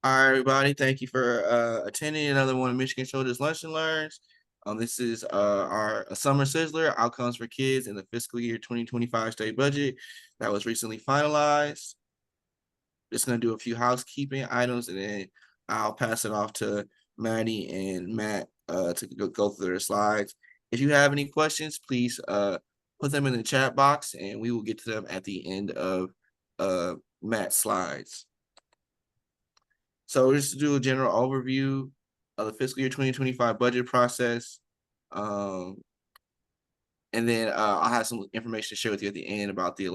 All right, everybody. Thank you for attending another one of Michigan Shoulders Lunch and Learns. This is our summer Sizzler outcomes for kids in the fiscal year 2025 state budget that was recently finalized. Just going to do a few housekeeping items and then I'll pass it off to Maddie and Matt to go through their slides. If you have any questions, please put them in the chat box and we will get to them at the end of Matt's slides. So just to do a general overview of the fiscal year 2025 budget process. And then I'll have some information to share with you at the end about the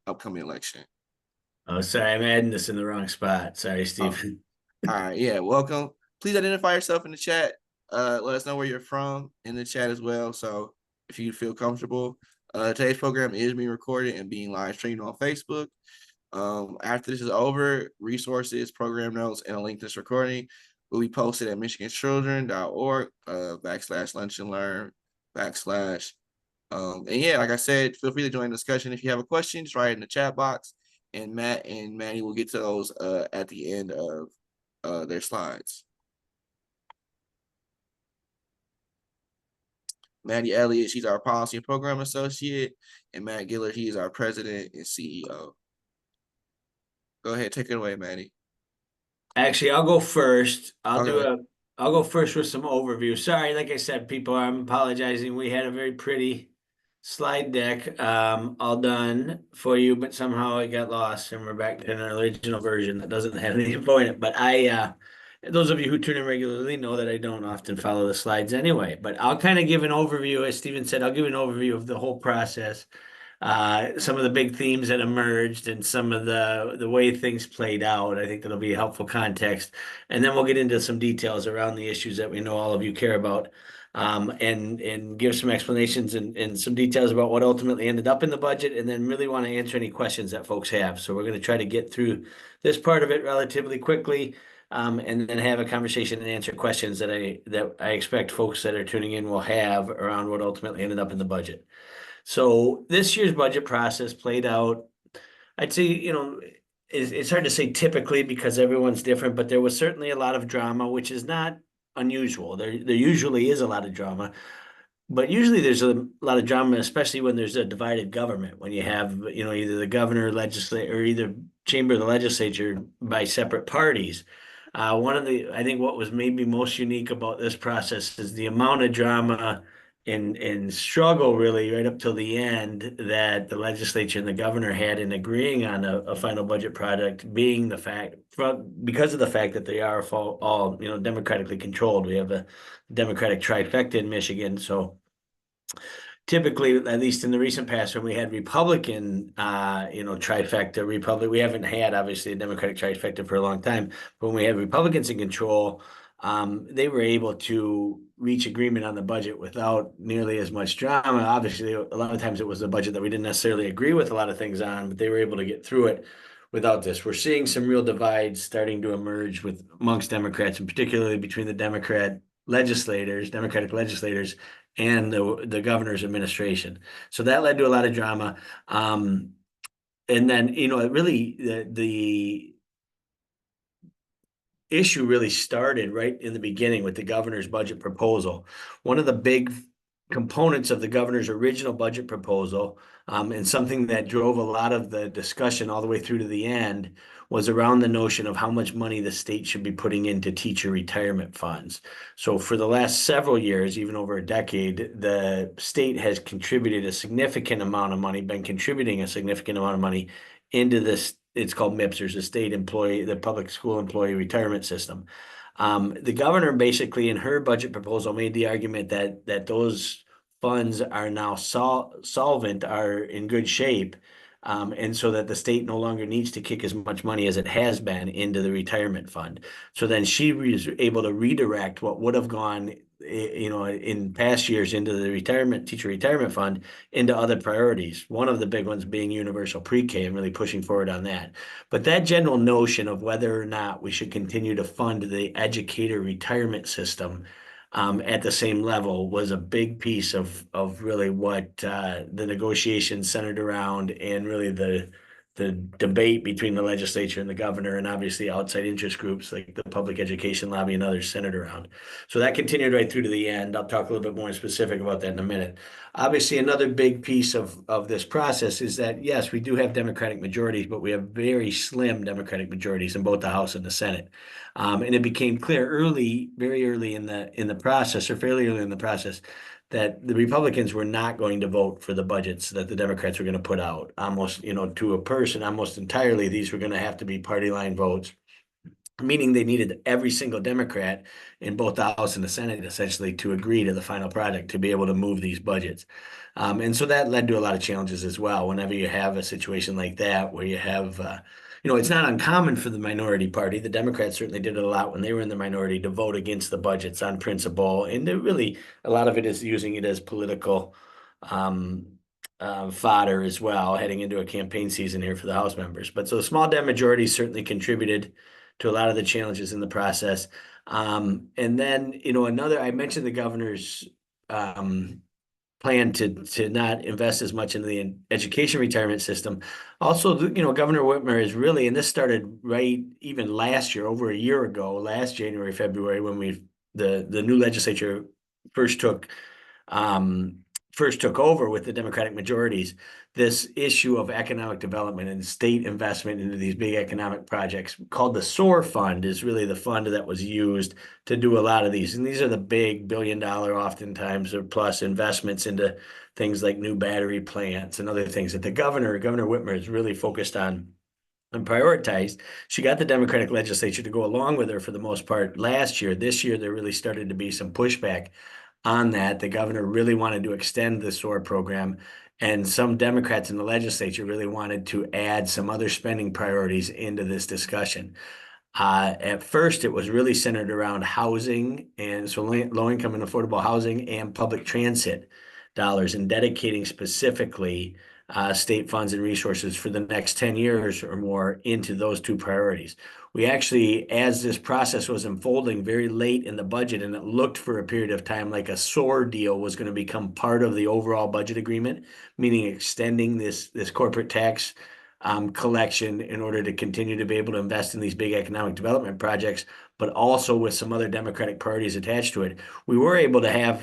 upcoming election. Oh, sorry, I'm adding this in the wrong spot. Sorry, Oh, Stephen. all right, yeah, welcome. Please identify yourself in the chat. Let us know where you're from in the chat as well. So if you feel comfortable, today's program is being recorded and being live streamed on Facebook. After this is over, resources, program notes, and a link to this recording will be posted at michiganchildren.org /lunch and learn / and yeah, like I said, feel free to join the discussion. If you have a question, just write it in the chat box, and Matt and Manny will get to those at the end of their slides. Maddie Elliott, she's our policy and program associate, and Matt Gillard, he is our president and CEO. Go ahead, take it away, Maddie. Actually, I'll go first. Okay. I'll go first with some overview. Sorry, like I said, people, I'm apologizing. We had a very pretty slide deck all done for you, but somehow it got lost and we're back to an original version that doesn't have any info in it. But those of you who tune in regularly know that I don't often follow the slides anyway, but I'll kind of give an overview. As Stephen said, I'll give an overview of the whole process. Some of the big themes that emerged and some of the way things played out. I think that'll be a helpful context. And then we'll get into some details around the issues that we know all of you care about, and give some explanations and some details about what ultimately ended up in the budget, and then really want to answer any questions that folks have. So we're going to try to get through this part of it relatively quickly, and then have a conversation and answer questions that I expect folks that are tuning in will have around what ultimately ended up in the budget. So this year's budget process played out, I'd say, it's hard to say typically because everyone's different, but there was certainly a lot of drama, which is not unusual. There usually is a lot of drama, but usually there's a lot of drama, especially when there's a divided government, when you have, either the governor, legislature, or either chamber of the legislature by separate parties. I think what was maybe most unique about this process is the amount of drama and struggle really right up till the end that the legislature and the governor had in agreeing on a final budget product, being because of the fact that they are all democratically controlled. We have a Democratic trifecta in Michigan, so typically, at least in the recent past, when we had Republican, trifecta, we haven't had obviously a Democratic trifecta for a long time, but when we had Republicans in control, they were able to reach agreement on the budget without nearly as much drama. Obviously, a lot of times it was a budget that we didn't necessarily agree with a lot of things on, but they were able to get through it without this. We're seeing some real divides starting to emerge amongst Democrats, and particularly between the Democratic legislators, and the governor's administration. So that led to a lot of drama. And then, it really, the issue really started right in the beginning with the governor's budget proposal. One of the big components of the governor's original budget proposal, and something that drove a lot of the discussion all the way through to the end, was around the notion of how much money the state should be putting into teacher retirement funds. So for the last several years, even over a decade, the state has been contributing a significant amount of money into this. It's called MIPS, the Public School Employee Retirement System. The governor basically in her budget proposal made the argument that those funds are now solvent, are in good shape, and so that the state no longer needs to kick as much money as it has been into the retirement fund. So then she was able to redirect what would have gone, in past years into the teacher retirement fund into other priorities. One of the big ones being universal pre-K and really pushing forward on that. But that general notion of whether or not we should continue to fund the educator retirement system at the same level was a big piece of really what the negotiations centered around, and really the debate between the legislature and the governor, and obviously outside interest groups like the Public Education Lobby and others centered around. So that continued right through to the end. I'll talk a little bit more specific about that in a minute. Obviously, another big piece of this process is that, yes, we do have Democratic majorities, but we have very slim Democratic majorities in both the House and the Senate. And it became clear very early in the process, or fairly early in the process, that the Republicans were not going to vote for the budgets that the Democrats were going to put out. Almost, to a person, almost entirely, these were going to have to be party line votes, meaning they needed every single Democrat in both the House and the Senate essentially to agree to the final product to be able to move these budgets. And so that led to a lot of challenges as well. Whenever you have a situation like that, where you have, it's not uncommon for the minority party. The Democrats certainly did it a lot when they were in the minority to vote against the budgets on principle. And really, a lot of it is using it as political fodder as well, heading into a campaign season here for the House members. But so the small Dem majorities certainly contributed to a lot of the challenges in the process. And then, I mentioned the governor's plan to not invest as much in the education retirement system. Also, Governor Whitmer is really, and this started right even last year, over a year ago, last January, February, when the new legislature first took over with the Democratic majorities. This issue of economic development and state investment into these big economic projects called the SOAR Fund is really the fund that was used to do a lot of these. And these are the big billion-dollar, oftentimes, or plus investments into things like new battery plants and other things that Governor Whitmer, is really focused on and prioritized. She got the Democratic legislature to go along with her for the most part last year. This year, there really started to be some pushback on that. The governor really wanted to extend the SOAR program, and some Democrats in the legislature really wanted to add some other spending priorities into this discussion. At first, it was really centered around housing, and so low-income and affordable housing and public transit dollars, and dedicating specifically state funds and resources for the next 10 years or more into those two priorities. We actually, as this process was unfolding very late in the budget, and it looked for a period of time like a SOAR deal was going to become part of the overall budget agreement, meaning extending this corporate tax collection in order to continue to be able to invest in these big economic development projects, but also with some other Democratic priorities attached to it. We were able to have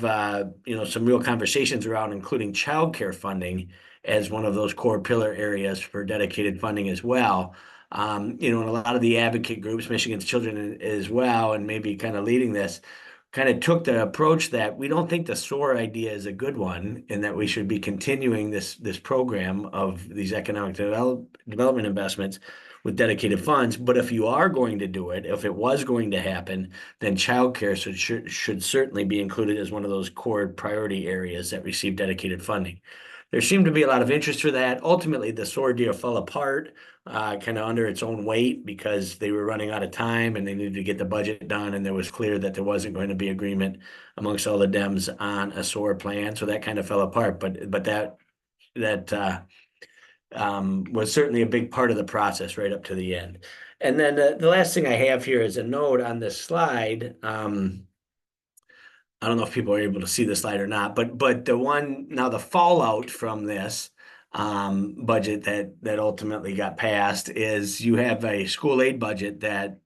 some real conversations around including childcare funding as one of those core pillar areas for dedicated funding as well. And a lot of the advocate groups, Michigan's Children as well, and maybe kind of leading this, kind of took the approach that we don't think the SOAR idea is a good one, and that we should be continuing this program of these economic development investments with dedicated funds. But if you are going to do it, if it was going to happen, then childcare should certainly be included as one of those core priority areas that receive dedicated funding. There seemed to be a lot of interest for that. Ultimately, the SOAR deal fell apart kind of under its own weight because they were running out of time and they needed to get the budget done, and it was clear that there wasn't going to be agreement amongst all the Dems on a SOAR plan. So that kind of fell apart. But that was certainly a big part of the process right up to the end. And then the last thing I have here is a note on this slide. I don't know if people are able to see the slide or not, but the fallout from this budget that ultimately got passed is you have a school aid budget that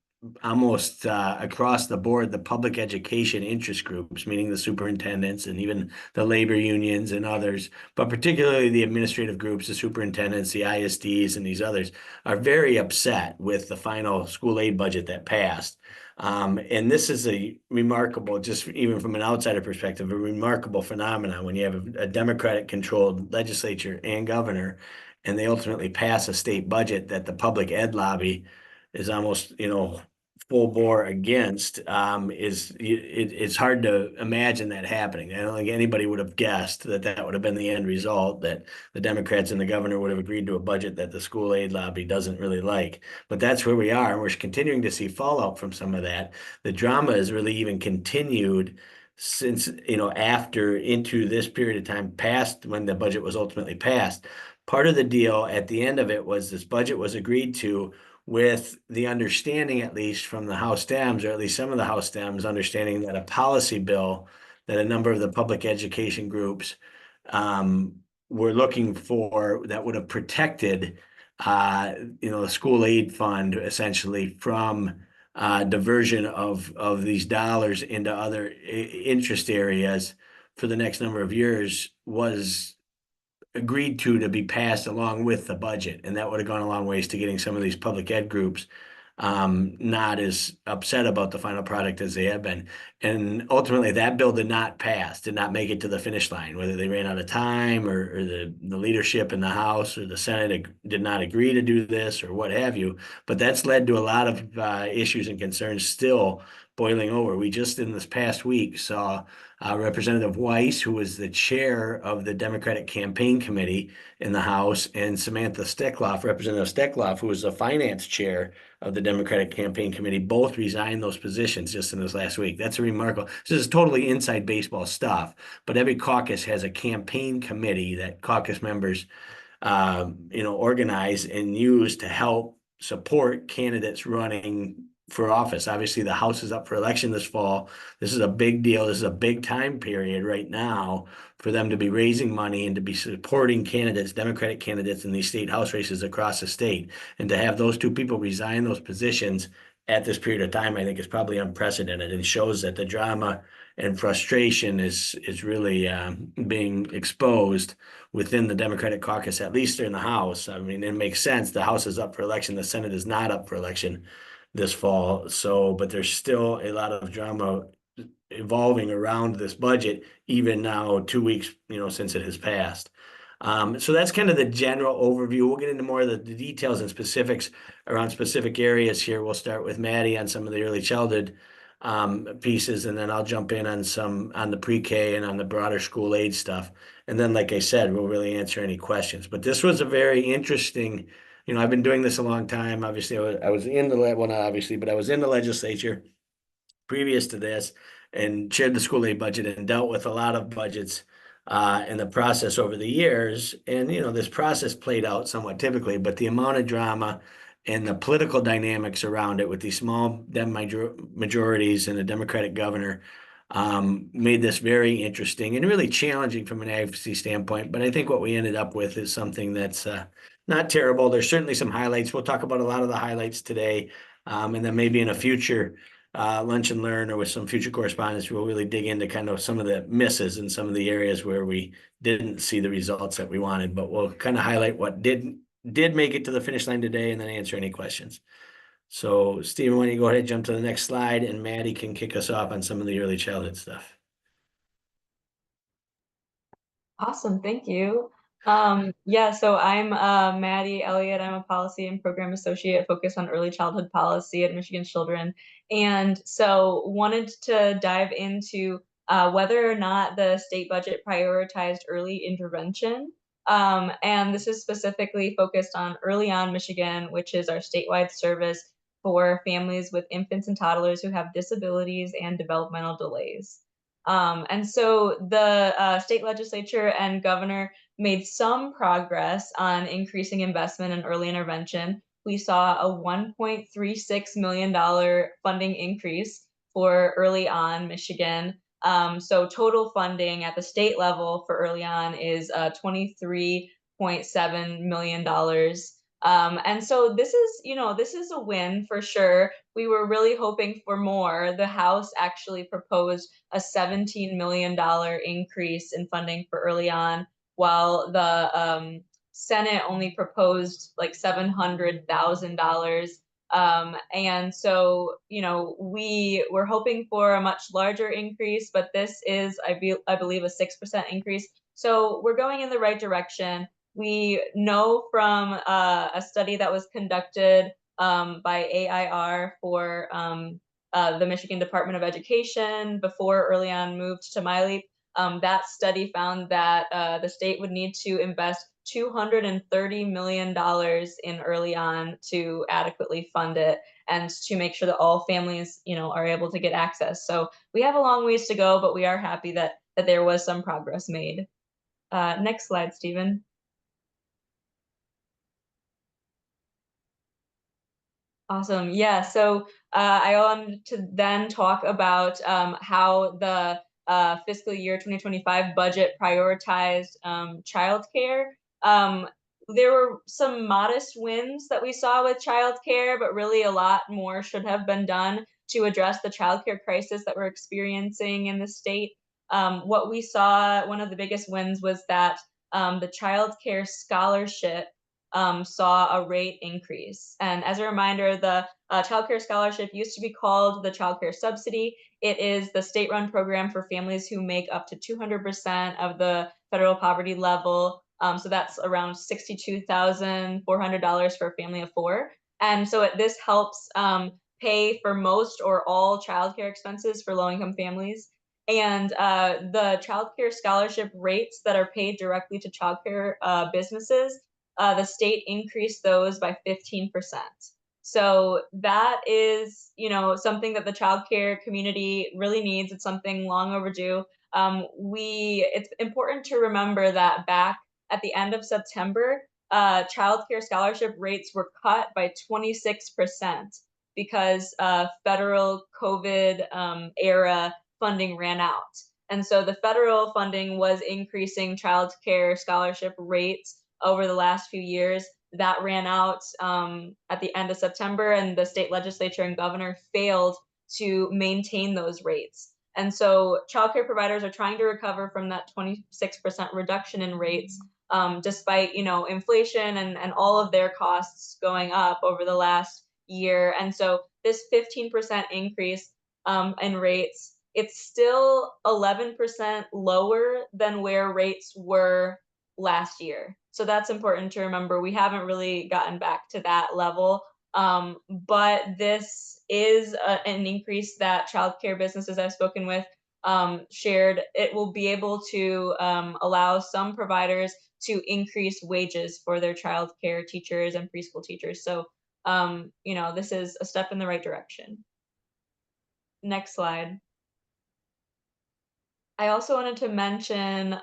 almost across the board, the public education interest groups, meaning the superintendents and even the labor unions and others, but particularly the administrative groups, the superintendents, the ISDs, and these others, are very upset with the final school aid budget that passed. And this is a remarkable, just even from an outsider perspective, a remarkable phenomenon when you have a Democratic-controlled legislature and governor, and they ultimately pass a state budget that the public ed lobby is almost, full bore against. It's hard to imagine that happening. I don't think anybody would have guessed that would have been the end result, that the Democrats and the governor would have agreed to a budget that the school aid lobby doesn't really like. But that's where we are, and we're continuing to see fallout from some of that. The drama has really even continued since, after into this period of time past when the budget was ultimately passed. Part of the deal at the end of it was this budget was agreed to with the understanding, at least from the House Dems, or at least some of the House Dems, understanding that a policy bill that a number of the public education groups were looking for that would have protected the school aid fund essentially from diversion of these dollars into other interest areas for the next number of years was agreed to be passed along with the budget, and that would have gone a long ways to getting some of these public ed groups not as upset about the final product as they have been. And ultimately, that bill did not pass, did not make it to the finish line, whether they ran out of time or the leadership in the House or the Senate did not agree to do this or what have you. But that's led to a lot of issues and concerns still boiling over. We just in this past week saw Representative Weiss, who was the chair of the Democratic Campaign Committee in the House, and Samantha Steckloff, Representative Steckloff, who was the finance chair of the Democratic Campaign Committee, both resigned those positions just in this last week. That's a remarkable. This is totally inside baseball stuff, but every caucus has a campaign committee that caucus members, organize and use to help support candidates running for office. Obviously, the House is up for election this fall. This is a big deal. This is a big time period right now for them to be raising money and to be supporting candidates, Democratic candidates in these state House races across the state. And to have those two people resign those positions at this period of time, I think is probably unprecedented and shows that the drama and frustration is really being exposed within the Democratic caucus, at least in the House. I mean, it makes sense. The House is up for election. The Senate is not up for election this fall. So, but there's still a lot of drama evolving around this budget, even now, 2 weeks, since it has passed. So that's kind of the general overview. We'll get into more of the details and specifics around specific areas here. We'll start with Maddie on some of the early childhood pieces, and then I'll jump in on some on the pre-K and on the broader school aid stuff. And then, like I said, we'll really answer any questions. But this was a very interesting, I've been doing this a long time. Obviously, I was in the, well, not obviously, but I was in the legislature previous to this and chaired the school aid budget and dealt with a lot of budgets in the process over the years. And, this process played out somewhat typically, but the amount of drama and the political dynamics around it with these small majorities and a Democratic governor made this very interesting and really challenging from an advocacy standpoint. But I think what we ended up with is something that's not terrible. There's certainly some highlights. We'll talk about a lot of the highlights today. And then maybe in a future lunch and learn or with some future correspondence, we'll really dig into kind of some of the misses and some of the areas where we didn't see the results that we wanted, but we'll kind of highlight what did make it to the finish line today and then answer any questions. So Stephen, why don't you go ahead and jump to the next slide, and Maddie can kick us off on some of the early childhood stuff. Awesome, thank you. So I'm Maddie Elliott. I'm a policy and program associate focused on early childhood policy at Michigan Children. And so wanted to dive into whether or not the state budget prioritized early intervention. And this is specifically focused on Early On Michigan, which is our statewide service for families with infants and toddlers who have disabilities and developmental delays. And so the state legislature and governor made some progress on increasing investment in early intervention. We saw a $1.36 million funding increase for Early On Michigan. So total funding at the state level for Early On is $23.7 million. And so this is a win for sure. We were really hoping for more. The House actually proposed a $17 million increase in funding for Early On, while the Senate only proposed like $700,000. And so, we were hoping for a much larger increase, but this is, I believe, a 6% increase. So we're going in the right direction. We know from a study that was conducted by AIR for the Michigan Department of Education before Early On moved to MyLeap. That study found that the state would need to invest $230 million in Early On to adequately fund it and to make sure that all families, are able to get access. So we have a long ways to go, but we are happy that there was some progress made. Next slide, Stephen. Awesome. Yeah. So I wanted to then talk about how the fiscal year 2025 budget prioritized childcare. there were some modest wins that we saw with childcare, but really a lot more should have been done to address the childcare crisis that we're experiencing in the state. What we saw, one of the biggest wins was that the childcare scholarship saw a rate increase. And as a reminder, the childcare scholarship used to be called the childcare subsidy. It is the state-run program for families who make up to 200% of the federal poverty level. So that's around $62,400 for a family of four. And so this helps pay for most or all childcare expenses for low-income families. And the childcare scholarship rates that are paid directly to childcare businesses, the state increased those by 15%. So that is, something that the childcare community really needs. It's something long overdue. It's important to remember that back at the end of September, childcare scholarship rates were cut by 26% because federal COVID era funding ran out. And so the federal funding was increasing childcare scholarship rates over the last few years. That ran out at the end of September, and the state legislature and governor failed to maintain those rates. And so childcare providers are trying to recover from that 26% reduction in rates, despite inflation and all of their costs going up over the last year. And so this 15% increase in rates, it's still 11% lower than where rates were last year. So that's important to remember. We haven't really gotten back to that level. But this is an increase that childcare businesses I've spoken with shared. It will be able to allow some providers to increase wages for their childcare teachers and preschool teachers. So, this is a step in the right direction. Next slide. I also wanted to mention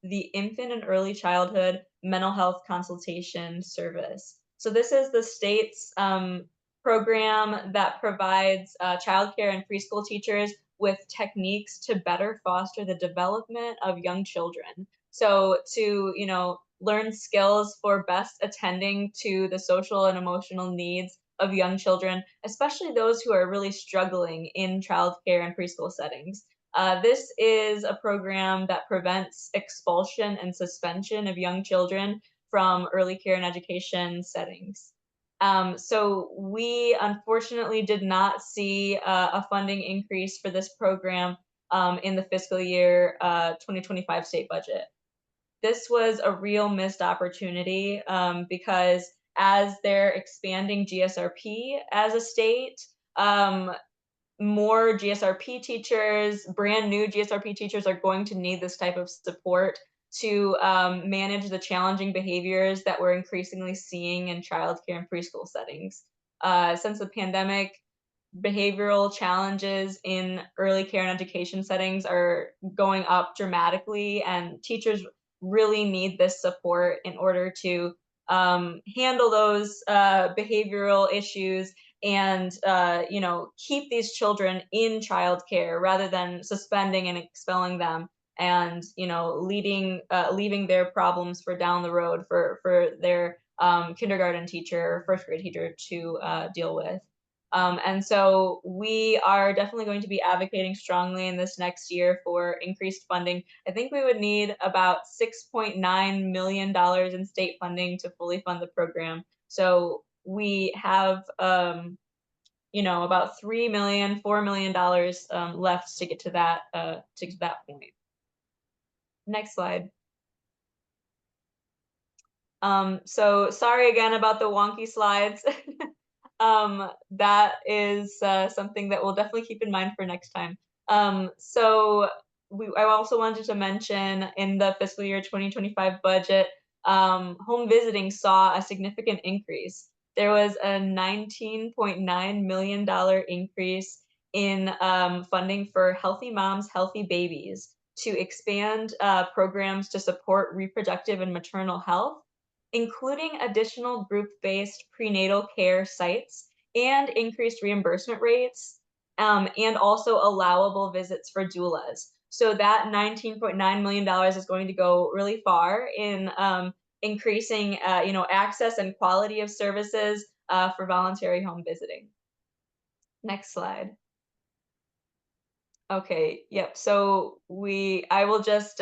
the Infant and Early Childhood Mental Health Consultation Service. So this is the state's program that provides childcare and preschool teachers with techniques to better foster the development of young children. So to, learn skills for best attending to the social and emotional needs of young children, especially those who are really struggling in childcare and preschool settings. This is a program that prevents expulsion and suspension of young children from early care and education settings. So we unfortunately did not see a funding increase for this program in the fiscal year 2025 state budget. This was a real missed opportunity because as they're expanding GSRP as a state, more GSRP teachers, brand new GSRP teachers are going to need this type of support to manage the challenging behaviors that we're increasingly seeing in childcare and preschool settings. Since the pandemic, behavioral challenges in early care and education settings are going up dramatically, and teachers really need this support in order to handle those behavioral issues and keep these children in childcare rather than suspending and expelling them and leaving their problems for down the road for their kindergarten teacher or first grade teacher to deal with. And so we are definitely going to be advocating strongly in this next year for increased funding. I think we would need about $6.9 million in state funding to fully fund the program. So we have, about $4 million left to get to that point. Next slide. So sorry again about the wonky slides. That is something that we'll definitely keep in mind for next time. I also wanted to mention in the fiscal year 2025 budget, home visiting saw a significant increase. There was a $19.9 million increase in funding for Healthy Moms, Healthy Babies to expand programs to support reproductive and maternal health, including additional group-based prenatal care sites and increased reimbursement rates, and also allowable visits for doulas. So that $19.9 million is going to go really far in increasing, access and quality of services for voluntary home visiting. Next slide. Okay, yep. So I will just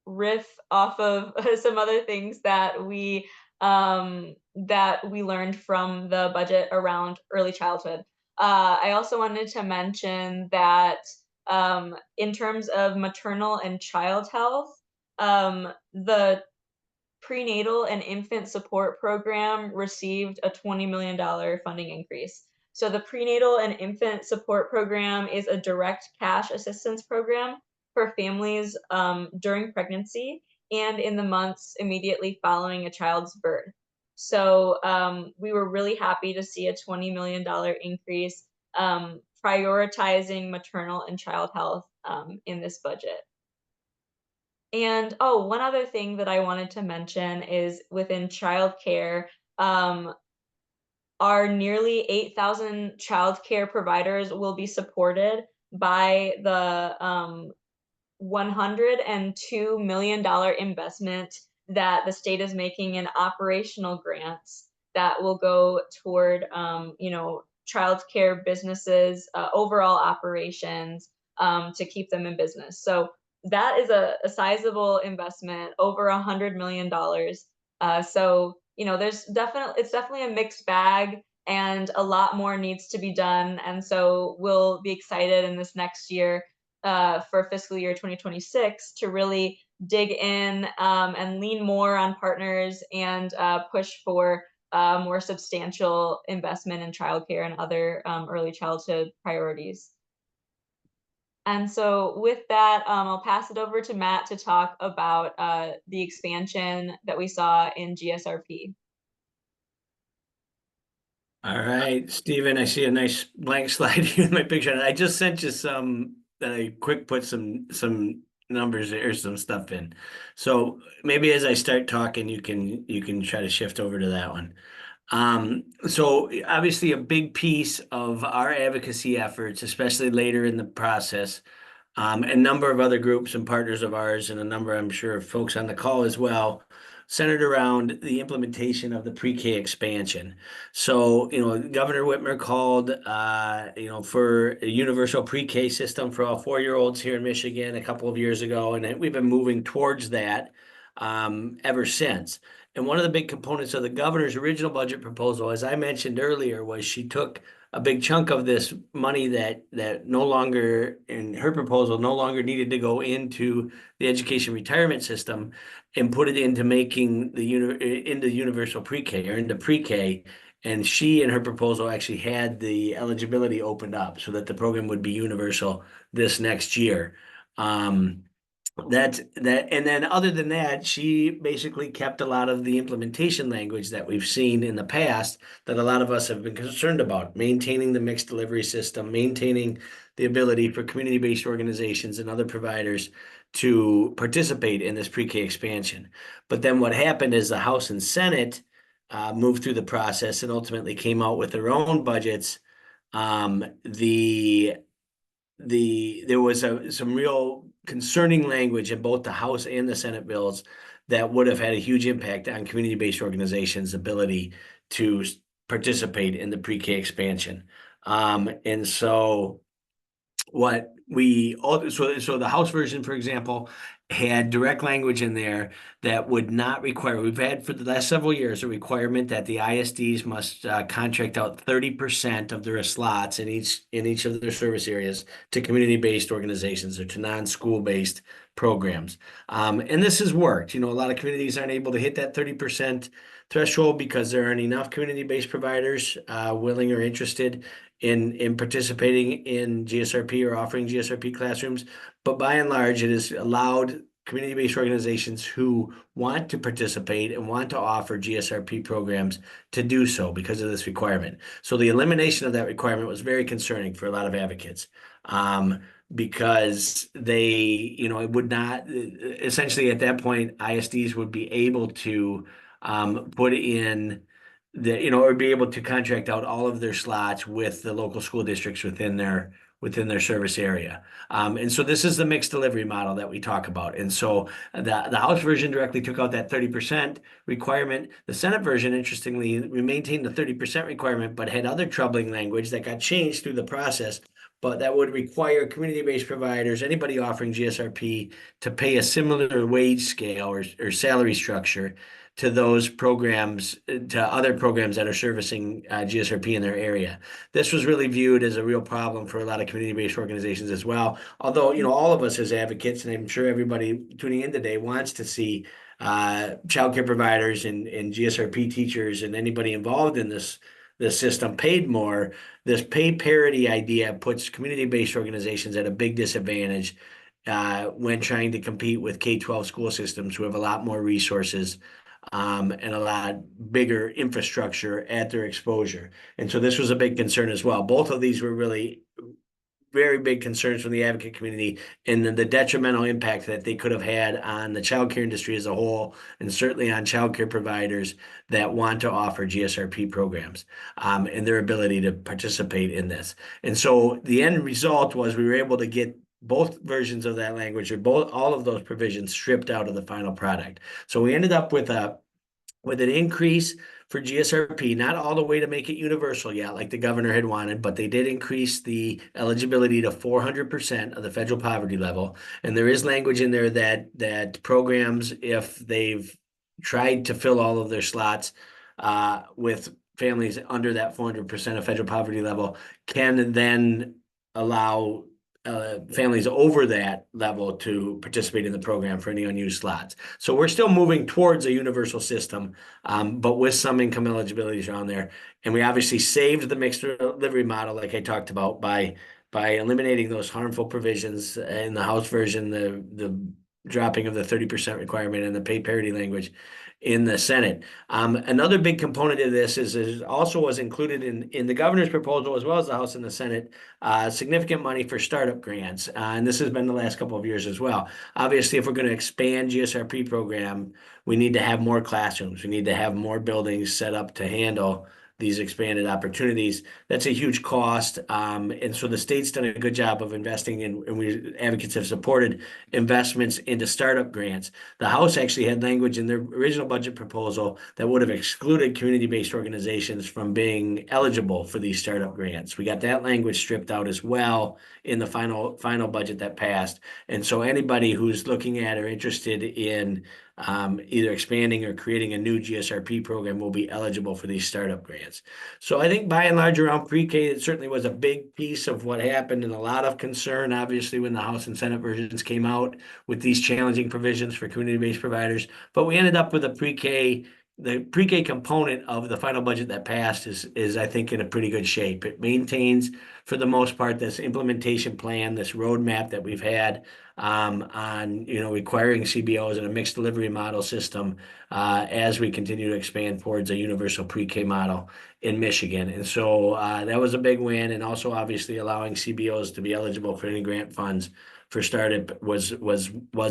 riff off of some other things that we learned from the budget around early childhood. I also wanted to mention that in terms of maternal and child health, the prenatal and infant support program received a $20 million funding increase. So the prenatal and infant support program is a direct cash assistance program for families during pregnancy and in the months immediately following a child's birth. So we were really happy to see a $20 million increase prioritizing maternal and child health in this budget. And one other thing that I wanted to mention is within childcare, our nearly 8,000 childcare providers will be supported by the $102 million investment that the state is making in operational grants that will go toward, childcare businesses, overall operations to keep them in business. So that is a sizable investment, over $100 million. So it's definitely a mixed bag, and a lot more needs to be done. And so we'll be excited in this next year for fiscal year 2026 to really dig in and lean more on partners and push for more substantial investment in childcare and other early childhood priorities. And so with that, I'll pass it over to Matt to talk about the expansion that we saw in GSRP. All right, Stephen, I see a nice blank slide here in my picture. I just sent you some that I quick put some numbers or some stuff in. So maybe as I start talking, you can try to shift over to that one. So obviously a big piece of our advocacy efforts, especially later in the process, a number of other groups and partners of ours, and a number, I'm sure, of folks on the call as well, centered around the implementation of the pre-K expansion. So, Governor Whitmer called, for a universal pre-K system for all 4-year-olds here in Michigan a couple of years ago, and we've been moving towards that ever since. And one of the big components of the governor's original budget proposal, as I mentioned earlier, was she took a big chunk of this money that no longer, in her proposal, no longer needed to go into the education retirement system and put it into making into universal pre-K or into pre-K. And she, in her proposal, actually had the eligibility opened up so that the program would be universal this next year. And then other than that, she basically kept a lot of the implementation language that we've seen in the past that a lot of us have been concerned about, maintaining the mixed delivery system, maintaining the ability for community-based organizations and other providers to participate in this pre-K expansion. But then what happened is the House and Senate moved through the process and ultimately came out with their own budgets. There was some real concerning language in both the House and the Senate bills that would have had a huge impact on community-based organizations' ability to participate in the pre-K expansion. And so what so the House version, for example, had direct language in there that would not require, we've had for the last several years, a requirement that the ISDs must contract out 30% of their slots in each of their service areas to community-based organizations or to non-school-based programs. And this has worked. A lot of communities aren't able to hit that 30% threshold because there aren't enough community-based providers willing or interested in participating in GSRP or offering GSRP classrooms. But by and large, it has allowed community-based organizations who want to participate and want to offer GSRP programs to do so because of this requirement. So the elimination of that requirement was very concerning for a lot of advocates because it would not, essentially at that point, ISDs would be able to put in or be able to contract out all of their slots with the local school districts within their within their service area. And so this is the mixed delivery model that we talk about. And so the House version directly took out that 30% requirement. The Senate version, interestingly, we maintained the 30% requirement, but had other troubling language that got changed through the process, but that would require community-based providers, anybody offering GSRP, to pay a similar wage scale or salary structure to those programs, to other programs that are servicing GSRP in their area. This was really viewed as a real problem for a lot of community-based organizations as well. Although, all of us as advocates, and I'm sure everybody tuning in today wants to see childcare providers and GSRP teachers and anybody involved in this system paid more. This pay parity idea puts community-based organizations at a big disadvantage when trying to compete with K-12 school systems who have a lot more resources and a lot bigger infrastructure at their exposure. And so this was a big concern as well. Both of these were really very big concerns from the advocate community and the detrimental impact that they could have had on the childcare industry as a whole, and certainly on childcare providers that want to offer GSRP programs and their ability to participate in this. And so the end result was we were able to get both versions of that language, or all of those provisions, stripped out of the final product. So we ended up with an increase for GSRP, not all the way to make it universal yet, like the governor had wanted, but they did increase the eligibility to 400% of the federal poverty level. And there is language in there that programs, if they've tried to fill all of their slots with families under that 400% of federal poverty level, can then allow families over that level to participate in the program for any unused slots. So we're still moving towards a universal system, but with some income eligibilities around there. And we obviously saved the mixed delivery model, like I talked about, by eliminating those harmful provisions in the House version, the dropping of the 30% requirement and the pay parity language in the Senate. Another big component of this is also was included in the governor's proposal, as well as the House and the Senate, significant money for startup grants. And this has been the last couple of years as well. Obviously, if we're going to expand GSRP program, we need to have more classrooms. We need to have more buildings set up to handle these expanded opportunities. That's a huge cost. And so the state's done a good job of investing in, and we advocates have supported investments into startup grants. The House actually had language in their original budget proposal that would have excluded community-based organizations from being eligible for these startup grants. We got that language stripped out as well in the final budget that passed. And so anybody who's looking at or interested in either expanding or creating a new GSRP program will be eligible for these startup grants. So I think by and large around pre-K, it certainly was a big piece of what happened, and a lot of concern, obviously, when the House and Senate versions came out with these challenging provisions for community-based providers. But we ended up with the pre-K component of the final budget that passed is I think in a pretty good shape. It maintains, for the most part, this implementation plan, this roadmap that we've had on requiring CBOs and a mixed delivery model system as we continue to expand towards a universal pre-K model in Michigan. And so that was a big win, and also obviously allowing CBOs to be eligible for any grant funds for startup was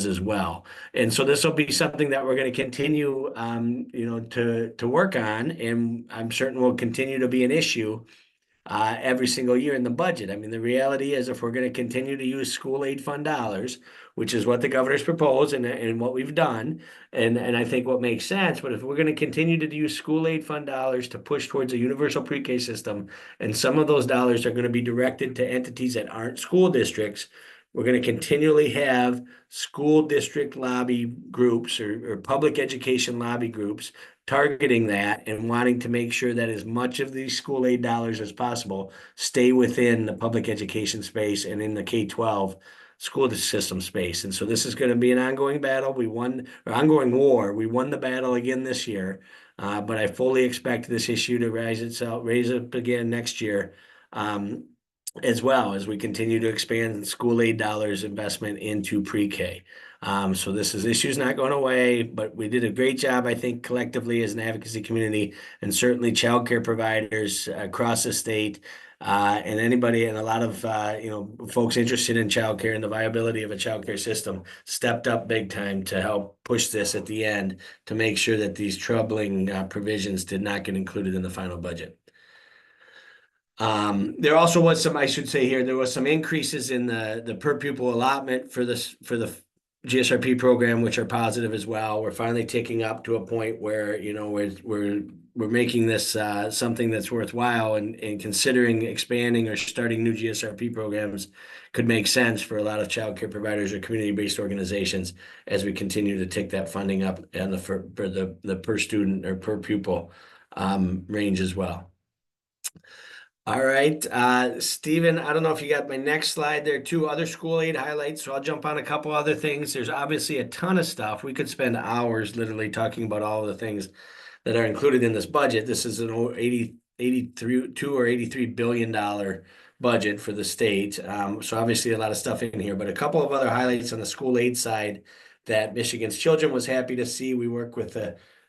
as well. And so this will be something that we're going to continue to work on, and I'm certain will continue to be an issue every single year in the budget. I mean, the reality is, if we're going to continue to use school aid fund dollars, which is what the governor's proposed and what we've done, and I think what makes sense, but if we're going to continue to use school aid fund dollars to push towards a universal pre-K system, and some of those dollars are going to be directed to entities that aren't school districts, we're going to continually have school district lobby groups or public education lobby groups targeting that and wanting to make sure that as much of these school aid dollars as possible stay within the public education space and in the K-12 school system space. And so this is going to be an ongoing battle. Ongoing war. We won the battle again this year, but I fully expect this issue to raise up again next year. As well as we continue to expand school aid dollars investment into pre-K. So this issue's not going away, but we did a great job, I think, collectively as an advocacy community, and certainly childcare providers across the state, and anybody, and a lot of folks interested in childcare and the viability of a childcare system stepped up big time to help push this at the end to make sure that these troubling provisions did not get included in the final budget. There also was some, I should say here, there was some increases in the per pupil allotment for the GSRP program, which are positive as well. We're finally ticking up to a point where, you know, we're making this something that's worthwhile, and considering expanding or starting new GSRP programs could make sense for a lot of childcare providers or community-based organizations as we continue to tick that funding up and for the per student or per pupil range as well. All right, Stephen, I don't know if you got my next slide. There are two other school aid highlights, so I'll jump on a couple other things. There's obviously a ton of stuff. We could spend hours literally talking about all of the things that are included in this budget. This is an 82 or $83 billion budget for the state. So obviously a lot of stuff in here, but a couple of other highlights on the school aid side that Michigan's Children was happy to see. We work with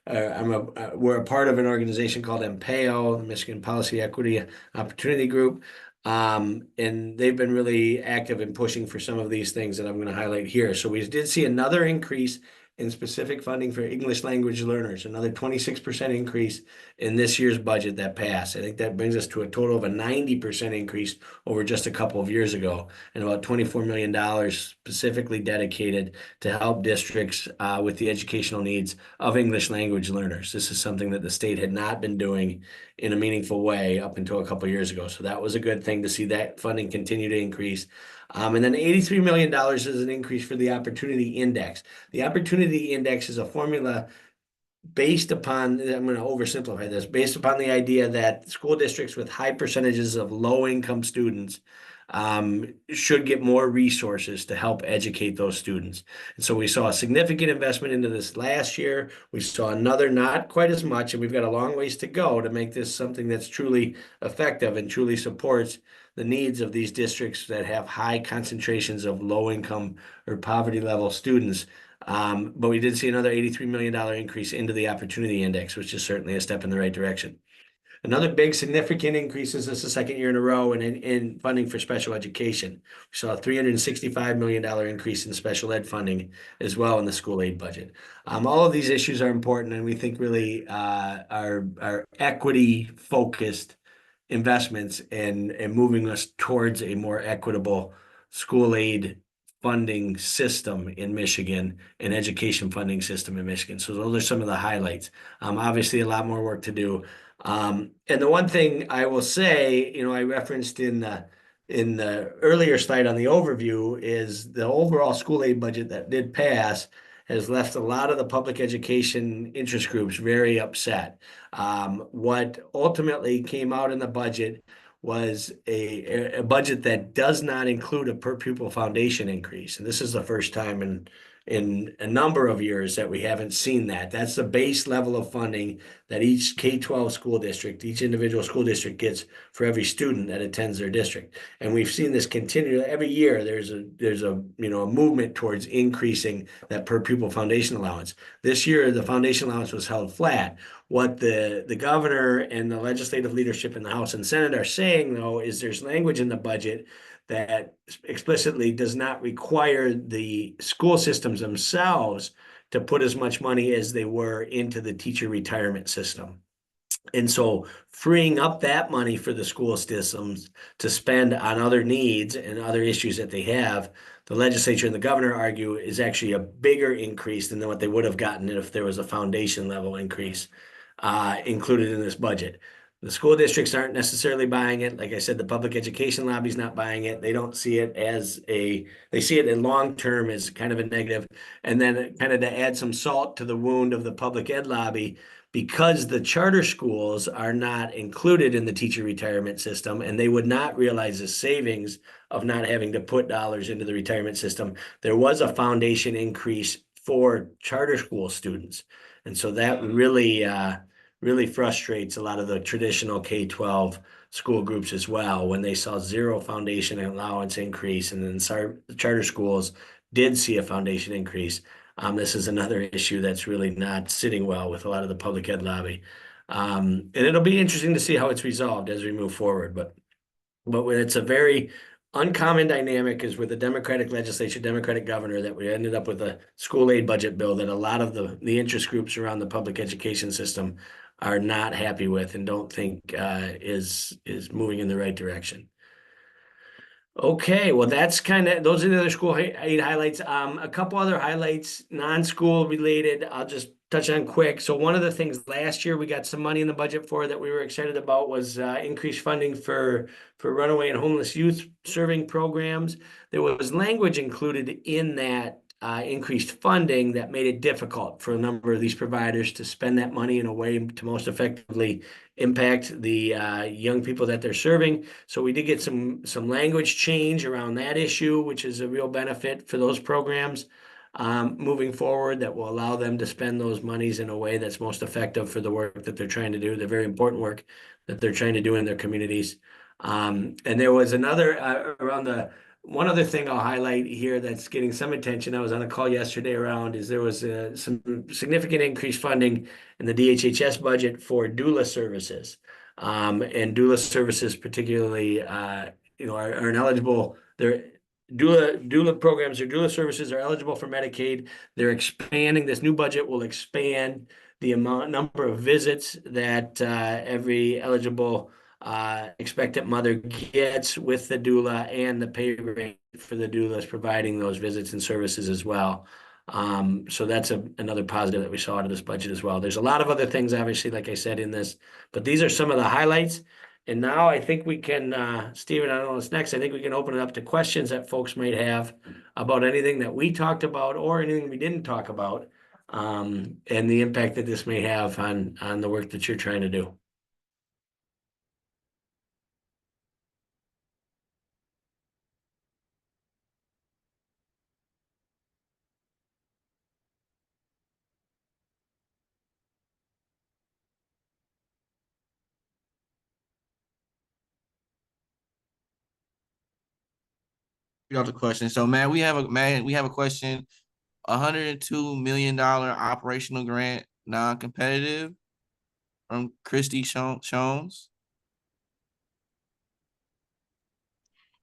we're a part of an organization called MPAO, the Michigan Policy Equity Opportunity Group. And they've been really active in pushing for some of these things that I'm going to highlight here. So we did see another increase in specific funding for English language learners, another 26% increase in this year's budget that passed. I think that brings us to a total of a 90% increase over just a couple of years ago, and about $24 million specifically dedicated to help districts with the educational needs of English language learners. This is something that the state had not been doing in a meaningful way up until a couple of years ago. So that was a good thing to see that funding continue to increase. And then $83 million is an increase for the Opportunity Index. The Opportunity Index is a formula based upon, I'm going to oversimplify this, based upon the idea that school districts with high percentages of low-income students should get more resources to help educate those students. And so we saw a significant investment into this last year. We saw another, not quite as much, and we've got a long ways to go to make this something that's truly effective and truly supports the needs of these districts that have high concentrations of low income or poverty level students. But we did see another $83 million increase into the Opportunity Index, which is certainly a step in the right direction. Another big significant increase is this the second year in a row in funding for special education. We saw a $365 million increase in special ed funding as well in the school aid budget. All of these issues are important, and we think really are equity focused investments and moving us towards a more equitable school aid funding system in Michigan and education funding system in Michigan. So those are some of the highlights. Obviously, a lot more work to do. And the one thing I will say, you know, I referenced in the earlier slide on the overview is the overall school aid budget that did pass has left a lot of the public education interest groups very upset. What ultimately came out in the budget was a budget that does not include a per pupil foundation increase. And this is the first time in a number of years that we haven't seen that. That's the base level of funding that each K-12 school district, each individual school district gets for every student that attends their district. And we've seen this continue every year. There's a a movement towards increasing that per pupil foundation allowance. This year, the foundation allowance was held flat. What the governor and the legislative leadership in the House and Senate are saying, though, is there's language in the budget that explicitly does not require the school systems themselves to put as much money as they were into the teacher retirement system. And so freeing up that money for the school systems to spend on other needs and other issues that they have, the legislature and the governor argue is actually a bigger increase than what they would have gotten if there was a foundation level increase included in this budget. The school districts aren't necessarily buying it. Like I said, the public education lobby is not buying it. They don't see it as they see it in long term as kind of a negative. And then kind of to add some salt to the wound of the public ed lobby, because the charter schools are not included in the teacher retirement system and they would not realize the savings of not having to put dollars into the retirement system, there was a foundation increase for charter school students. And so that really frustrates a lot of the traditional K-12 school groups as well when they saw zero foundation allowance increase, and then charter schools did see a foundation increase. This is another issue that's really not sitting well with a lot of the public ed lobby. And it'll be interesting to see how it's resolved as we move forward. But it's a very uncommon dynamic is with the Democratic legislature, Democratic governor, that we ended up with a school aid budget bill that a lot of the interest groups around the public education system are not happy with and don't think is moving in the right direction. Okay, well, that's kind of, those are the other school aid highlights. A couple other highlights, non-school related, I'll just touch on quick. So one of the things last year we got some money in the budget for that we were excited about was increased funding for runaway and homeless youth serving programs. There was language included in that increased funding that made it difficult for a number of these providers to spend that money in a way to most effectively impact the young people that they're serving. So we did get some language change around that issue, which is a real benefit for those programs moving forward that will allow them to spend those monies in a way that's most effective for the work that they're trying to do, the very important work that they're trying to do in their communities. And there was another one other thing I'll highlight here that's getting some attention. I was on a call yesterday around is there was some significant increased funding in the DHHS budget for doula services. And doula services particularly, are ineligible. Doula programs or doula services are eligible for Medicaid. They're expanding. This new budget will expand the number of visits that every eligible expectant mother gets with the doula and the pay rate for the doulas providing those visits and services as well. So that's another positive that we saw out of this budget as well. There's a lot of other things, obviously, like I said, in this, but these are some of the highlights. And now I think we can, Stephen, I don't know what's next. I think we can open it up to questions that folks might have about anything that we talked about or anything we didn't talk about, and the impact that this may have on the work that you're trying to do. You got the question. So, man, we have a question. $102 million operational grant, non-competitive, from Christy Shones.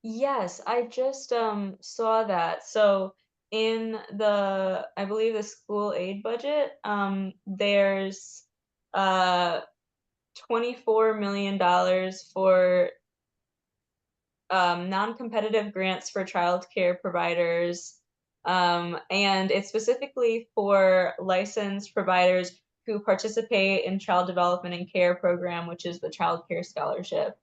Yes, I just saw that. So in the, I believe the school aid budget, there's $24 million for non-competitive grants for childcare providers, and it's specifically for licensed providers who participate in Child Development and Care Program, which is the Child Care Scholarship.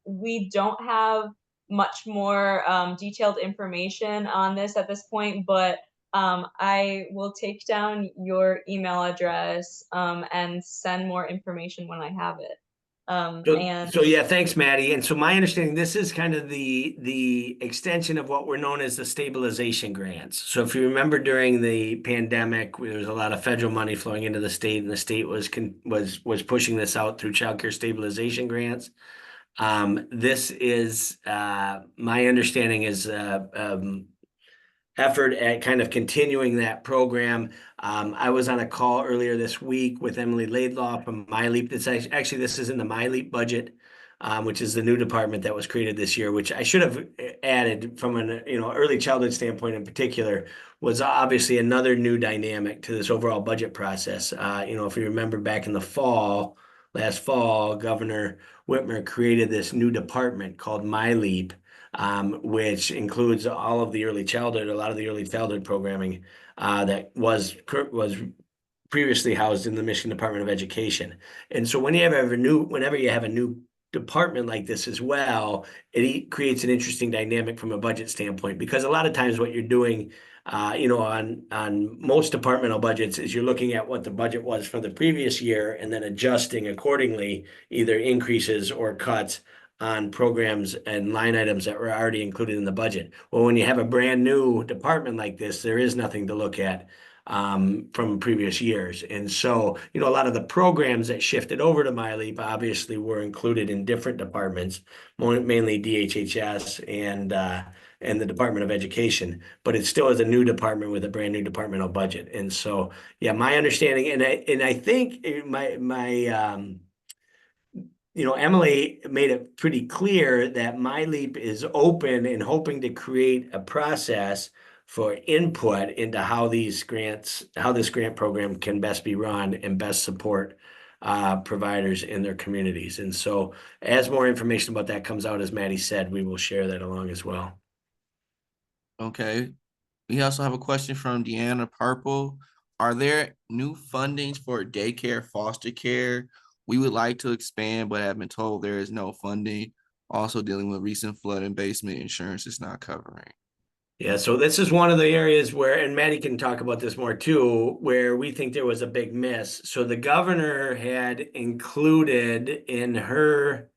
We don't have much more detailed information on this at this point, but I will take down your email address and send more information when I have it. So yeah, thanks, Maddie. And so my understanding, this is kind of the extension of what were known as the stabilization grants. So if you remember during the pandemic, there was a lot of federal money flowing into the state, and the state was pushing this out through child care stabilization grants. This is my understanding is effort at kind of continuing that program. I was on a call earlier this week with Emily Laidlaw from MyLeap. This is in the MyLeap budget, which is the new department that was created this year, which I should have added from an early childhood standpoint in particular, was obviously another new dynamic to this overall budget process. If you remember back in the last fall, Governor Whitmer created this new department called MyLeap, which includes all of the early childhood, a lot of the early childhood programming that was previously housed in the Michigan Department of Education. And so whenever you have a new department like this as well, it creates an interesting dynamic from a budget standpoint, because a lot of times what you're doing on most departmental budgets is you're looking at what the budget was for the previous year and then adjusting accordingly, either increases or cuts on programs and line items that were already included in the budget. Well, when you have a brand new department like this, there is nothing to look at from previous years. And so, a lot of the programs that shifted over to MyLeap obviously were included in different departments, mainly DHHS and the Department of Education, but it still is a new department with a brand new departmental budget. And so, yeah, my understanding, and I think my Emily made it pretty clear that MyLeap is open and hoping to create a process for input into how this grant program can best be run and best support providers in their communities. And so as more information about that comes out, as Maddie said, we will share that along as well. Okay. We also have a question from Deanna Purple. Are there new fundings for daycare, foster care? We would like to expand, but have been told there is no funding. Also dealing with recent flood and basement insurance is not covering. Yeah, so this is one of the areas where, and Maddie can talk about this more too, where we think there was a big miss. So the governor had included in her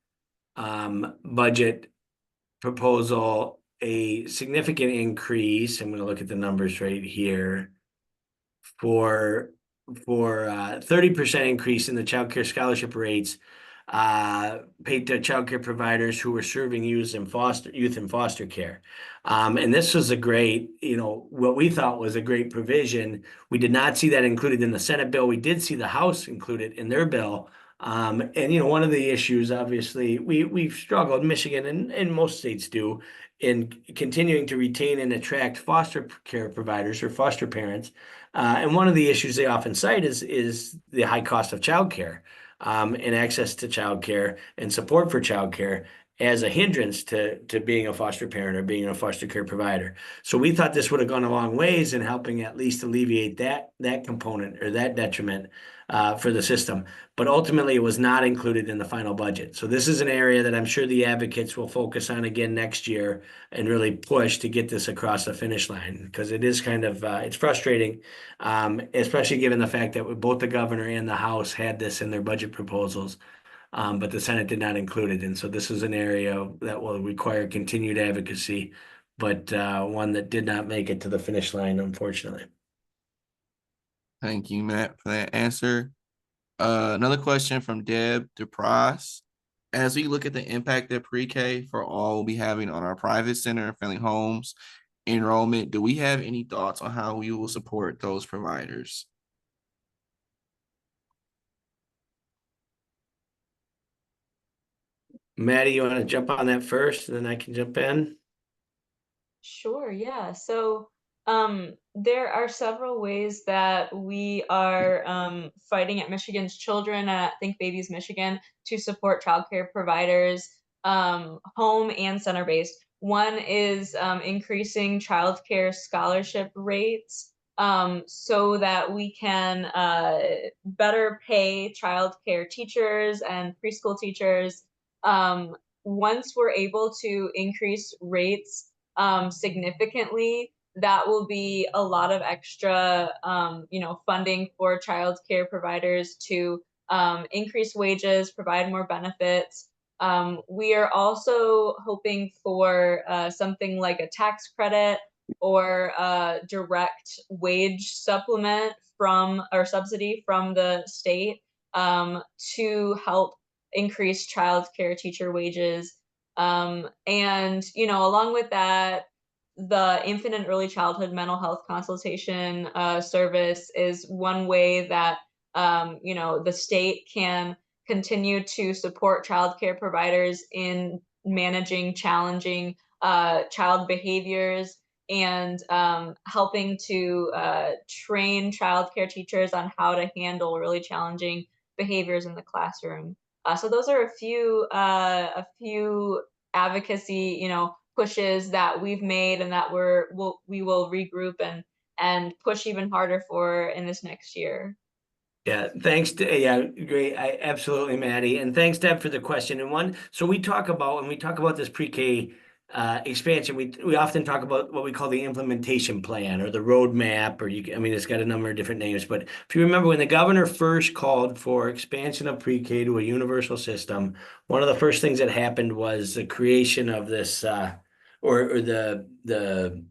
budget proposal a significant increase. I'm going to look at the numbers right here for 30% increase in the child care scholarship rates paid to child care providers who were serving youth in foster care. And this was a great, what we thought was a great provision. We did not see that included in the Senate bill. We did see the House included in their bill. And one of the issues, obviously, we've struggled, Michigan and most states do, in continuing to retain and attract foster care providers or foster parents. And one of the issues they often cite is the high cost of childcare and access to childcare and support for childcare as a hindrance to being a foster parent or being a foster care provider. So we thought this would have gone a long ways in helping at least alleviate that component or that detriment for the system. But ultimately, it was not included in the final budget. So this is an area that I'm sure the advocates will focus on again next year and really push to get this across the finish line, because it is kind of it's frustrating, especially given the fact that both the governor and the House had this in their budget proposals, but the Senate did not include it. And so this is an area that will require continued advocacy, but one that did not make it to the finish line, unfortunately. Thank you, Matt, for that answer. Another question from Deb DePrice. As we look at the impact that pre-K for all will be having on our private center and family homes enrollment, do we have any thoughts on how we will support those providers? Maddie, you want to jump on that first, and then I can jump in? Sure, yeah. So there are several ways that we are fighting at Michigan's Children at Think Babies Michigan to support childcare providers, home and center-based. One is increasing childcare scholarship rates so that we can better pay childcare teachers and preschool teachers. Once we're able to increase rates significantly, that will be a lot of extra, funding for child care providers to increase wages, provide more benefits. We are also hoping for something like a tax credit or a direct wage supplement or subsidy from the state to help increase child care teacher wages. And, along with that, the infant and early childhood mental health consultation service is one way that, the state can continue to support childcare providers in managing challenging child behaviors and helping to train childcare teachers on how to handle really challenging behaviors in the classroom. So those are a few advocacy, pushes that we've made and that we will regroup and push even harder for in this next year. Yeah, thanks. Yeah, great. Absolutely, Maddie. And thanks, Deb, for the question. So when we talk about this pre-K expansion, we often talk about what we call the implementation plan or the roadmap, it's got a number of different names. But if you remember, when the governor first called for expansion of pre-K to a universal system, one of the first things that happened was the creation of this, or the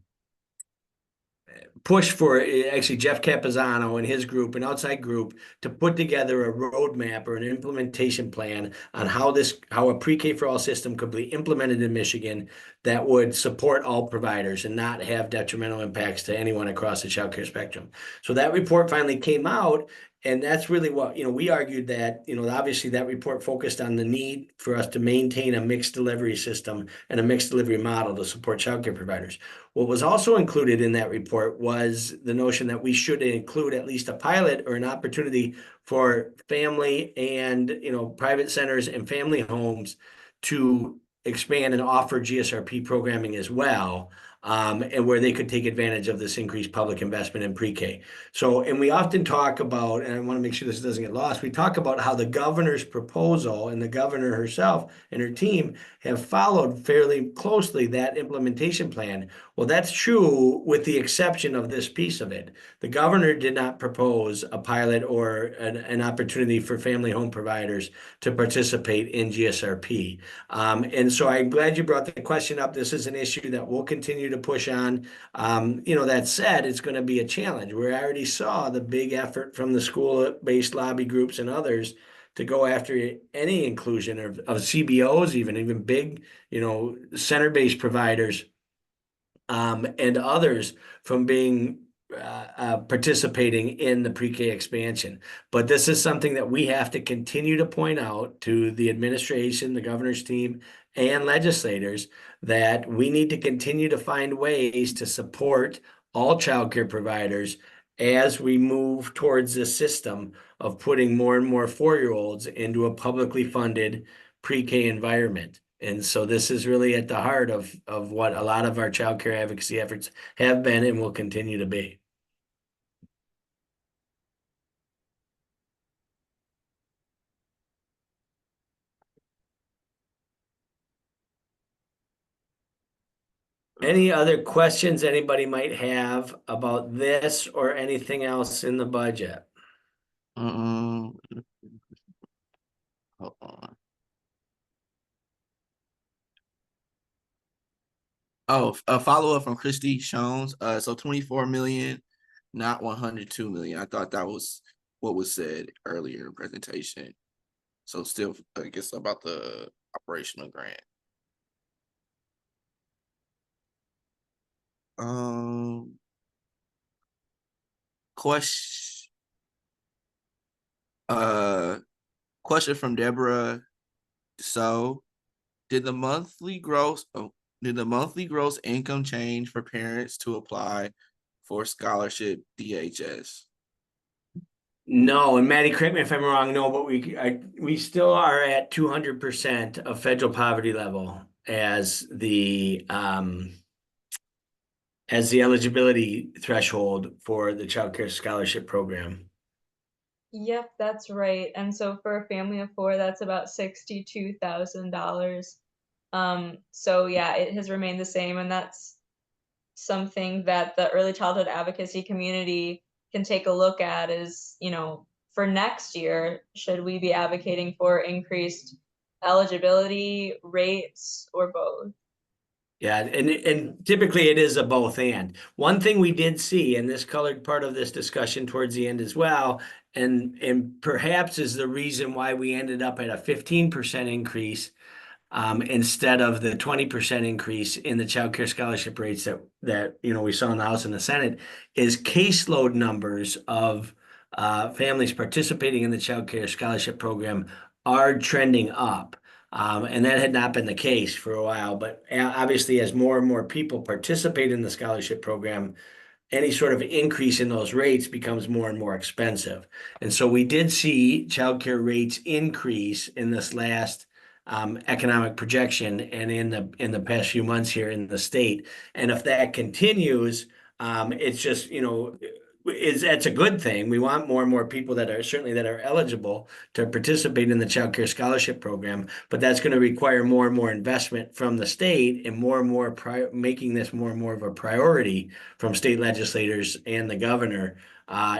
push for actually Jeff Capizano and his group, an outside group, to put together a roadmap or an implementation plan on how a pre-K for all system could be implemented in Michigan that would support all providers and not have detrimental impacts to anyone across the child care spectrum. So that report finally came out, And that's really what, we argued that, obviously that report focused on the need for us to maintain a mixed delivery system and a mixed delivery model to support childcare providers. What was also included in that report was the notion that we should include at least a pilot or an opportunity for family and, private centers and family homes to expand and offer GSRP programming as well, and where they could take advantage of this increased public investment in pre-K. So, and we often talk about, and I want to make sure this doesn't get lost, we talk about how the governor's proposal and the governor herself and her team have followed fairly closely that implementation plan. Well, that's true with the exception of this piece of it. The governor did not propose a pilot or an opportunity for family home providers to participate in GSRP. And so I'm glad you brought the question up. This is an issue that we'll continue to push on. That said, it's going to be a challenge. We already saw the big effort from the school-based lobby groups and others to go after any inclusion of CBOs, even big, center-based providers, and others from being participating in the pre-K expansion. But this is something that we have to continue to point out to the administration, the governor's team, and legislators, that we need to continue to find ways to support all childcare providers as we move towards this system of putting more and more 4-year-olds into a publicly funded pre-K environment. And so this is really at the heart of what a lot of our childcare advocacy efforts have been and will continue to be. Any other questions anybody might have about this or anything else in the budget? Hold on. Oh, a follow-up from Christy Shones. So 24 million, not 102 million. I thought that was what was said earlier in the presentation. So still, I guess, about the operational grant. Question from Deborah. So did the monthly gross income change for parents to apply for scholarship DHS? No, and Maddie, correct me if I'm wrong. No, but we still are at 200% of federal poverty level as the eligibility threshold for the Child Care Scholarship Program. Yep, that's right. And so for a family of 4, that's about $62,000. So yeah, it has remained the same, and that's something that the early childhood advocacy community can take a look at is, for next year, should we be advocating for increased eligibility rates or both? Yeah, and typically it is a both and. One thing we did see, and this colored part of this discussion towards the end as well, and perhaps is the reason why we ended up at a 15% increase instead of the 20% increase in the child care scholarship rates that we saw in the House and the Senate, is caseload numbers of families participating in the child care scholarship program are trending up. And that had not been the case for a while, but obviously as more and more people participate in the scholarship program, any sort of increase in those rates becomes more and more expensive. And so we did see childcare rates increase in this last economic projection and in the past few months here in the state. And if that continues, it's just, that's a good thing. We want more and more people that are eligible to participate in the Child Care Scholarship Program, but that's going to require more and more investment from the state and more making this more and more of a priority from state legislators and the governor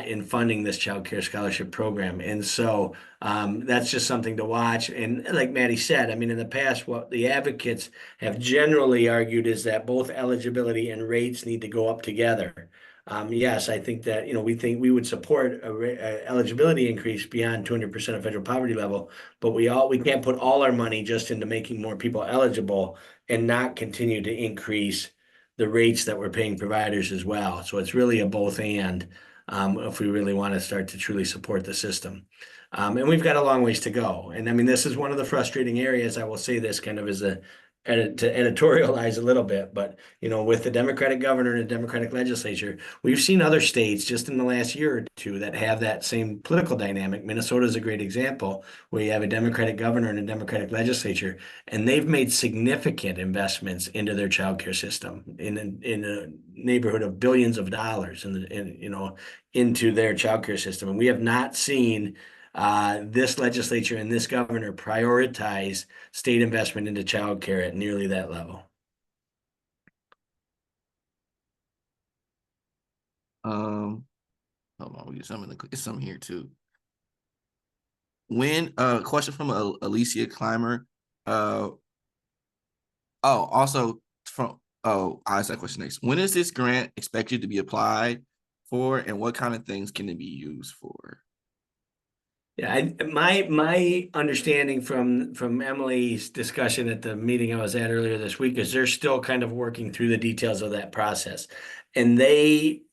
in funding this Child Care Scholarship Program. And so that's just something to watch. And like Maddie said, I mean, in the past, what the advocates have generally argued is that both eligibility and rates need to go up together. Yes, I think that, we think we would support a eligibility increase beyond 200% of federal poverty level, but we can't put all our money just into making more people eligible and not continue to increase the rates that we're paying providers as well. So it's really a both and. if we really want to start to truly support the system. And we've got a long ways to go. And I mean, this is one of the frustrating areas. I will say this kind of as to editorialize a little bit, but with the Democratic governor and the Democratic legislature, we've seen other states just in the last year or two that have that same political dynamic. Minnesota is a great example where you have a Democratic governor and a Democratic legislature, and they've made significant investments into their childcare system in a neighborhood of billions of dollars into their childcare system. And we have not seen this legislature and this governor prioritize state investment into childcare at nearly that level. Hold on, we get some here too. Question from Alicia Clymer. I'll ask that question next. When is this grant expected to be applied for, and what kind of things can it be used for? Yeah, my understanding from Emily's discussion at the meeting I was at earlier this week is they're still kind of working through the details of that process. And they,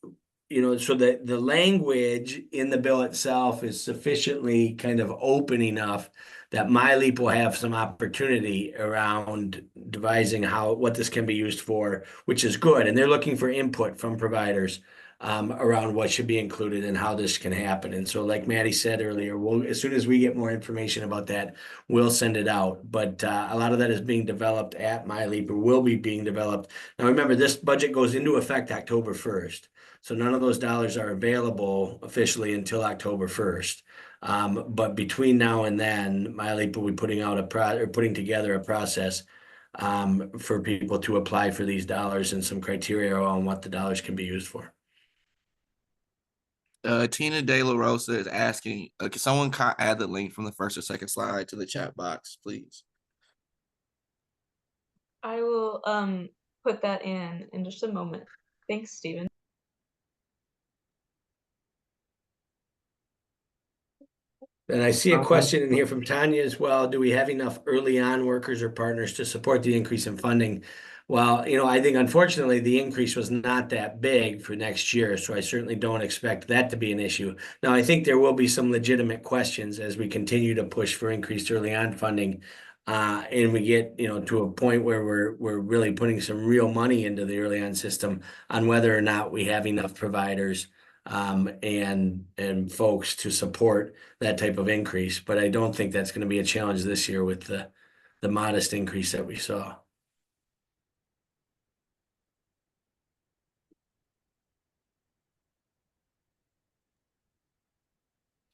so the language in the bill itself is sufficiently kind of open enough that MyLeap will have some opportunity around devising what this can be used for, which is good. And they're looking for input from providers around what should be included and how this can happen. And so, like Maddie said earlier, as soon as we get more information about that, we'll send it out. But a lot of that is being developed at MyLeap or will be being developed. Now, remember, this budget goes into effect October 1st. So none of those dollars are available officially until October 1st. But between now and then, MyLeap will be putting together a process for people to apply for these dollars and some criteria on what the dollars can be used for. Tina De La Rosa is asking, can someone add the link from the first or second slide to the chat box, please? I will put that in just a moment. Thanks, Stephen. And I see a question in here from Tanya as well. Do we have enough early on workers or partners to support the increase in funding? Well, I think unfortunately the increase was not that big for next year, so I certainly don't expect that to be an issue. Now, I think there will be some legitimate questions as we continue to push for increased early on funding, and we get to a point where we're really putting some real money into the early on system on whether or not we have enough providers and folks to support that type of increase. But I don't think that's going to be a challenge this year with the modest increase that we saw.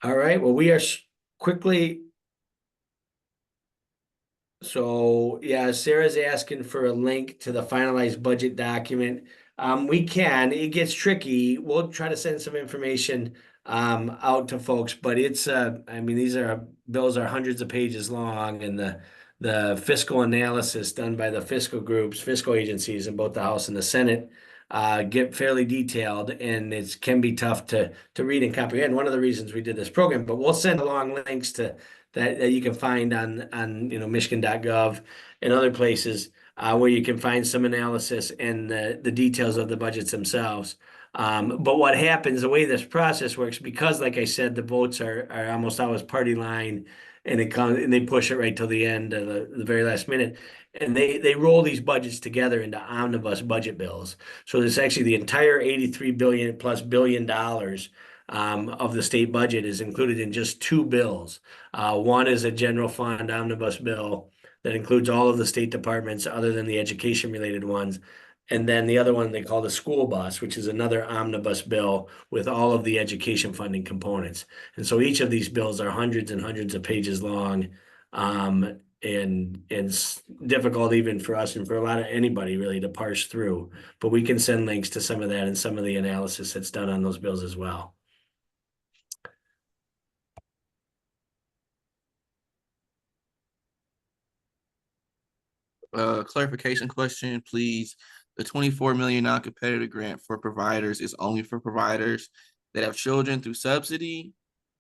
All right, well, we are quickly. So yeah, Sarah's asking for a link to the finalized budget document. We can, it gets tricky. We'll try to send some information out to folks, but it's I mean, these bills are hundreds of pages long, and the fiscal analysis done by the fiscal agencies in both the House and the Senate get fairly detailed, and it can be tough to read and comprehend. One of the reasons we did this program, but we'll send along links to that you can find on Michigan.gov and other places where you can find some analysis and the details of the budgets themselves. But what happens, the way this process works, because like I said, the votes are almost always party line, and they push it right till the end, the very last minute. And they roll these budgets together into omnibus budget bills. So there's actually the entire $83 billion+ of the state budget is included in just two bills. One is a general fund omnibus bill that includes all of the state departments other than the education related ones. And then the other one they call the school bus, which is another omnibus bill with all of the education funding components. And so each of these bills are hundreds and hundreds of pages long. And it's difficult even for us and for anybody really to parse through, but we can send links to some of that and some of the analysis that's done on those bills as well. Clarification question, please. The $24 million non-competitive grant for providers is only for providers that have children through subsidy,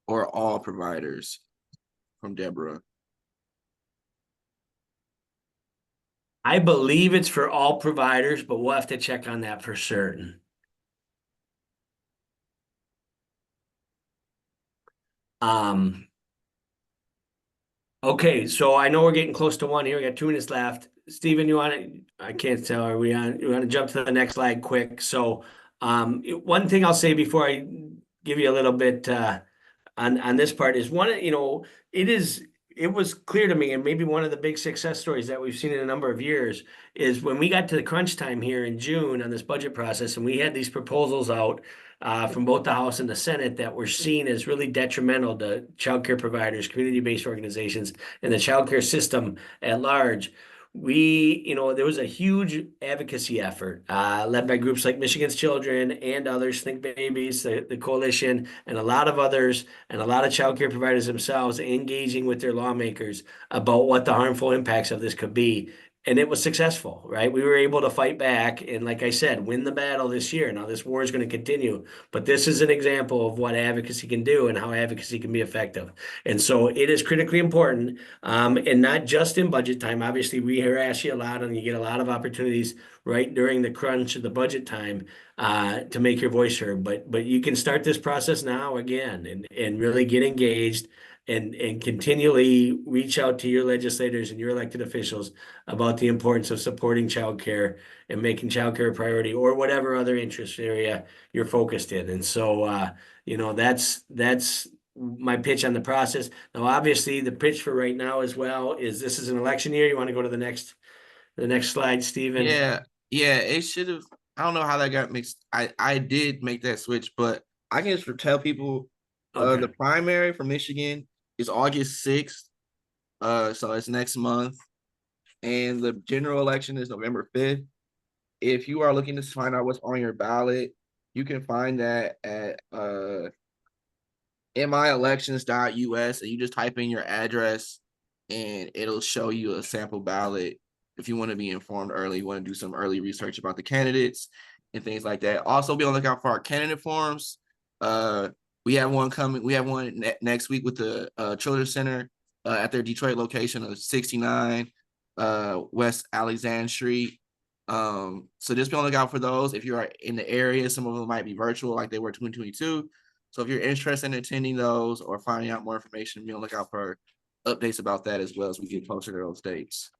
or all providers? From Deborah. I believe it's for all providers, but we'll have to check on that for certain. Okay, so I know we're getting close to one here. We got 2 minutes left. Stephen, you want to, I can't tell, are we on, you want to jump to the next slide quick? So, one thing I'll say before I give you a little bit, on this part is it was clear to me, and maybe one of the big success stories that we've seen in a number of years is when we got to the crunch time here in June on this budget process, and we had these proposals out from both the House and the Senate that were seen as really detrimental to childcare providers, community-based organizations, and the childcare system at large. There was a huge advocacy effort led by groups like Michigan's Children and others, Think Babies, the coalition, and a lot of others, and a lot of childcare providers themselves engaging with their lawmakers about what the harmful impacts of this could be. And it was successful, right? We were able to fight back and, like I said, win the battle this year. Now, this war is going to continue, but this is an example of what advocacy can do and how advocacy can be effective. And so it is critically important, and not just in budget time. Obviously, we harass you a lot and you get a lot of opportunities right during the crunch of the budget time to make your voice heard. But you can start this process now again and really get engaged and continually reach out to your legislators and your elected officials about the importance of supporting childcare and making childcare a priority or whatever other interest area you're focused in. And so, that's my pitch on the process. Now, obviously, the pitch for right now as well is this is an election year. You want to go to the next slide, Stephen? Yeah, yeah, it should have. I don't know how that got mixed. I did make that switch, but I can just tell people Okay. the primary for Michigan is August 6th. So it's next month. And the general election is November 5th. If you are looking to find out what's on your ballot, you can find that at mielections.us, and you just type in your address and it'll show you a sample ballot if you want to be informed early, you want to do some early research about the candidates and things like that. Also, be on the lookout for our candidate forums. We have one coming. We have one next week with the Children's Center at their Detroit location of 69 West Alexander Street. So just be on the lookout for those. If you are in the area, some of them might be virtual like they were 2022. So if you're interested in attending those or finding out more information, be on the lookout for updates about that as well as we get closer to those dates.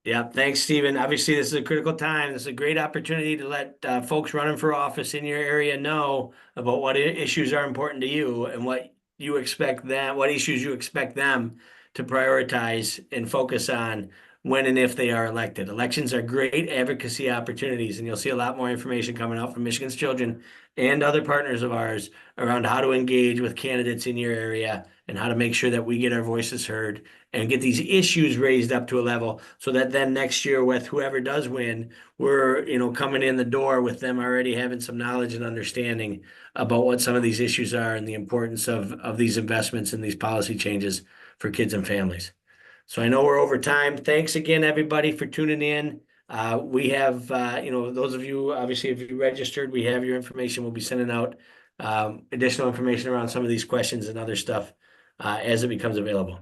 Yeah, thanks, Stephen. Obviously, this is a critical time. This is a great opportunity to let folks running for office in your area know about what issues are important to you and what you expect them, what issues you expect them to prioritize and focus on when and if they are elected. Elections are great advocacy opportunities, and you'll see a lot more information coming out from Michigan's Children and other partners of ours around how to engage with candidates in your area and how to make sure that we get our voices heard and get these issues raised up to a level so that then next year with whoever does win, we're, coming in the door with them already having some knowledge and understanding about what some of these issues are and the importance of these investments and these policy changes for kids and families. So I know we're over time. Thanks again, everybody, for tuning in. We have, those of you, obviously, if you registered, we have your information. We'll be sending out additional information around some of these questions and other stuff as it becomes available.